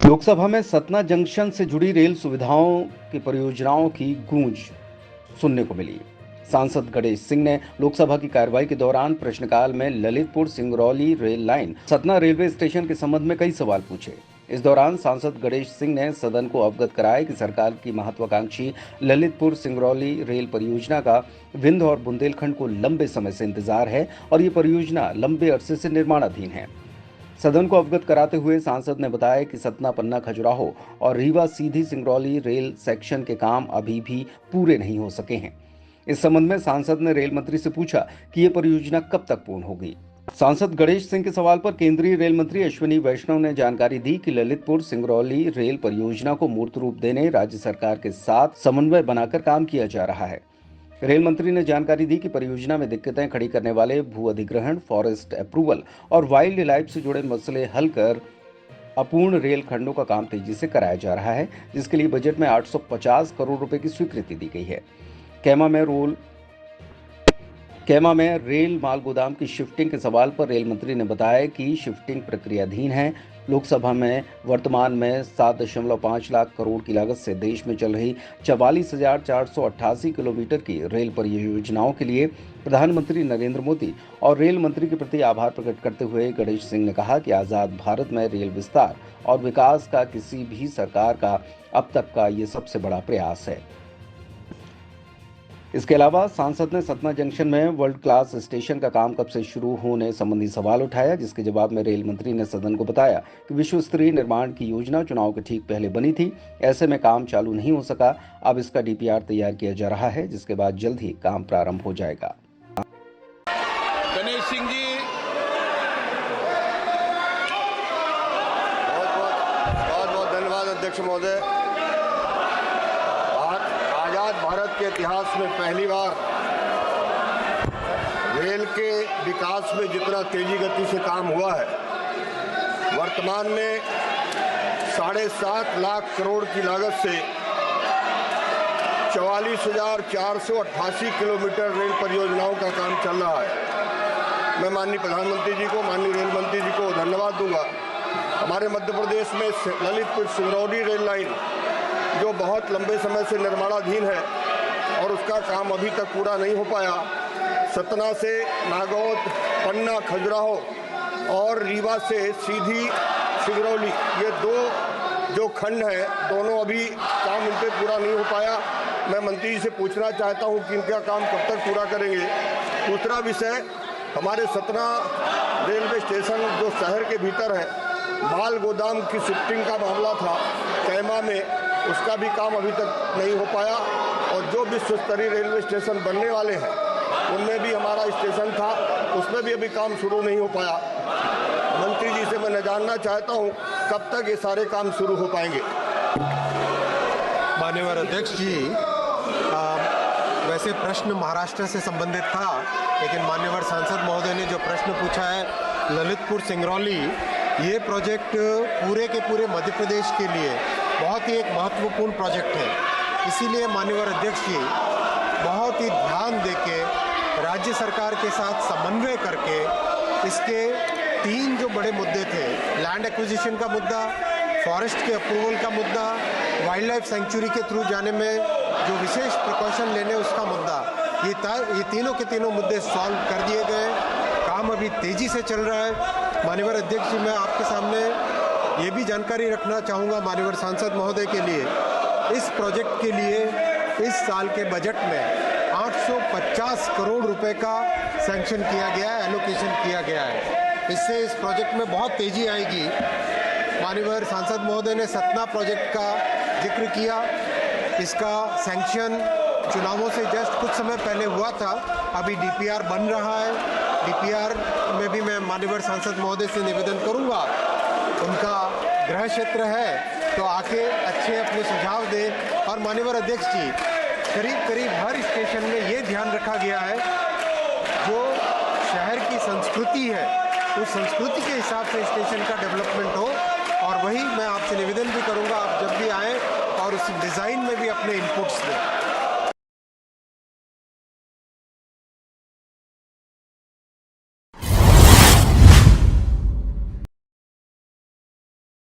लोकसभा में सतना जंक्शन से जुड़ी रेल सुविधाओं की परियोजनाओं की गूंज सुनने को मिली। सांसद गणेश सिंह ने लोकसभा की कार्रवाई के दौरान प्रश्नकाल में Lalitpur Singrauli rail line Satna railway station के संबंध में कई सवाल पूछे। इस दौरान सांसद गणेश सिंह ने सदन को अवगत कराया कि सरकार की महत्वाकांक्षी ललितपुर सिंगरौली रेल परियोजना का विंध्य और बुंदेलखंड को लंबे समय से इंतजार है और ये परियोजना लंबे अरसे से निर्माणाधीन है। सदन को अवगत कराते हुए सांसद ने बताया कि सतना पन्ना खजुराहो और रीवा सीधी सिंगरौली रेल सेक्शन के काम अभी भी पूरे नहीं हो सके हैं। इस संबंध में सांसद ने रेल मंत्री से पूछा कि ये परियोजना कब तक पूर्ण होगी। सांसद गणेश सिंह के सवाल पर केंद्रीय रेल मंत्री अश्विनी वैष्णव ने जानकारी दी कि ललितपुर सिंगरौली रेल परियोजना को मूर्त रूप देने राज्य सरकार के साथ समन्वय बनाकर काम किया जा रहा है। रेल मंत्री ने जानकारी दी कि परियोजना में दिक्कतें खड़ी करने वाले भू अधिग्रहण, फॉरेस्ट अप्रूवल और वाइल्ड लाइफ से जुड़े मसले हल कर अपूर्ण रेल खंडों का काम तेजी से कराया जा रहा है, जिसके लिए बजट में 850 करोड़ रुपए की स्वीकृति दी गई है। कैमा में रेल माल गोदाम की शिफ्टिंग के सवाल पर रेल मंत्री ने बताया कि शिफ्टिंग प्रक्रियाधीन है। लोकसभा में वर्तमान में 7.5 लाख करोड़ की लागत से देश में चल रही 44,488 किलोमीटर की रेल परियोजनाओं के लिए प्रधानमंत्री नरेंद्र मोदी और रेल मंत्री के प्रति आभार प्रकट करते हुए गणेश सिंह ने कहा कि आज़ाद भारत में रेल विस्तार और विकास का किसी भी सरकार का अब तक का ये सबसे बड़ा प्रयास है। इसके अलावा सांसद ने सतना जंक्शन में वर्ल्ड क्लास स्टेशन का काम कब से शुरू होने संबंधी सवाल उठाया, जिसके जवाब में रेल मंत्री ने सदन को बताया कि विश्व स्तरीय निर्माण की योजना चुनाव के ठीक पहले बनी थी। ऐसे में काम चालू नहीं हो सका। अब इसका डीपीआर तैयार किया जा रहा है, जिसके बाद जल्द ही काम प्रारंभ हो जाएगा। गणेश सिंह जी, बहुत धन्यवाद अध्यक्ष महोदय। आजाद भारत के इतिहास में पहली बार रेल के विकास में जितना तेजी गति से काम हुआ है, वर्तमान में 7.5 लाख करोड़ की लागत से 44,488 किलोमीटर रेल परियोजनाओं का काम चल रहा है। मैं माननीय प्रधानमंत्री जी को, माननीय रेल मंत्री जी को धन्यवाद दूंगा। हमारे मध्य प्रदेश में ललितपुर सिंगरौली रेल लाइन जो बहुत लंबे समय से निर्माणाधीन है और उसका काम अभी तक पूरा नहीं हो पाया। सतना से नागौद, पन्ना खजुराहो और रीवा से सीधी सिंगरौली, ये दो जो खंड हैं, दोनों अभी काम इनके पूरा नहीं हो पाया। मैं मंत्री जी से पूछना चाहता हूं कि इनका काम कब तक पूरा करेंगे। दूसरा विषय, हमारे सतना रेलवे स्टेशन जो शहर के भीतर है, माल गोदाम की शिफ्टिंग का मामला था कैमा में, उसका भी काम अभी तक नहीं हो पाया। और जो विश्व स्तरीय रेलवे स्टेशन बनने वाले हैं, उनमें भी हमारा स्टेशन था, उसमें भी अभी काम शुरू नहीं हो पाया। मंत्री जी से मैं जानना चाहता हूं कब तक ये सारे काम शुरू हो पाएंगे। माननीय अध्यक्ष जी, वैसे प्रश्न महाराष्ट्र से संबंधित था, लेकिन माननीय सांसद महोदय ने जो प्रश्न पूछा है ललितपुर सिंगरौली, ये प्रोजेक्ट पूरे के पूरे मध्य प्रदेश के लिए बहुत ही एक महत्वपूर्ण प्रोजेक्ट है। इसीलिए माननीय अध्यक्ष जी बहुत ही ध्यान देके राज्य सरकार के साथ समन्वय करके इसके 3 जो बड़े मुद्दे थे, लैंड एक्विजिशन का मुद्दा, फॉरेस्ट के अप्रूवल का मुद्दा, वाइल्ड लाइफ सेंचुरी के थ्रू जाने में जो विशेष प्रिकॉशन लेने उसका मुद्दा, ये तीनों के तीनों मुद्दे सॉल्व कर दिए गए। काम अभी तेजी से चल रहा है। माननीय अध्यक्ष जी, मैं आपके सामने ये भी जानकारी रखना चाहूँगा माननीय सांसद महोदय के लिए, इस प्रोजेक्ट के लिए इस साल के बजट में 850 करोड़ रुपए का सैंक्शन किया गया है, एलोकेशन किया गया है। इससे इस प्रोजेक्ट में बहुत तेजी आएगी। माननीय सांसद महोदय ने सतना प्रोजेक्ट का जिक्र किया। इसका सैंक्शन चुनावों से जस्ट कुछ समय पहले हुआ था, अभी डीपीआर बन रहा है। डीपीआर में भी मैं माननीय सांसद महोदय से निवेदन करूंगा, उनका गृह क्षेत्र है तो आके अच्छे अपने सुझाव दें। और माननीय अध्यक्ष जी, करीब करीब हर स्टेशन में ये ध्यान रखा गया है जो शहर की संस्कृति है, उस संस्कृति के हिसाब से स्टेशन का डेवलपमेंट हो। और वही मैं आपसे निवेदन भी करूंगा, आप जब भी आएँ और उस डिज़ाइन में भी अपने इनपुट्स दें।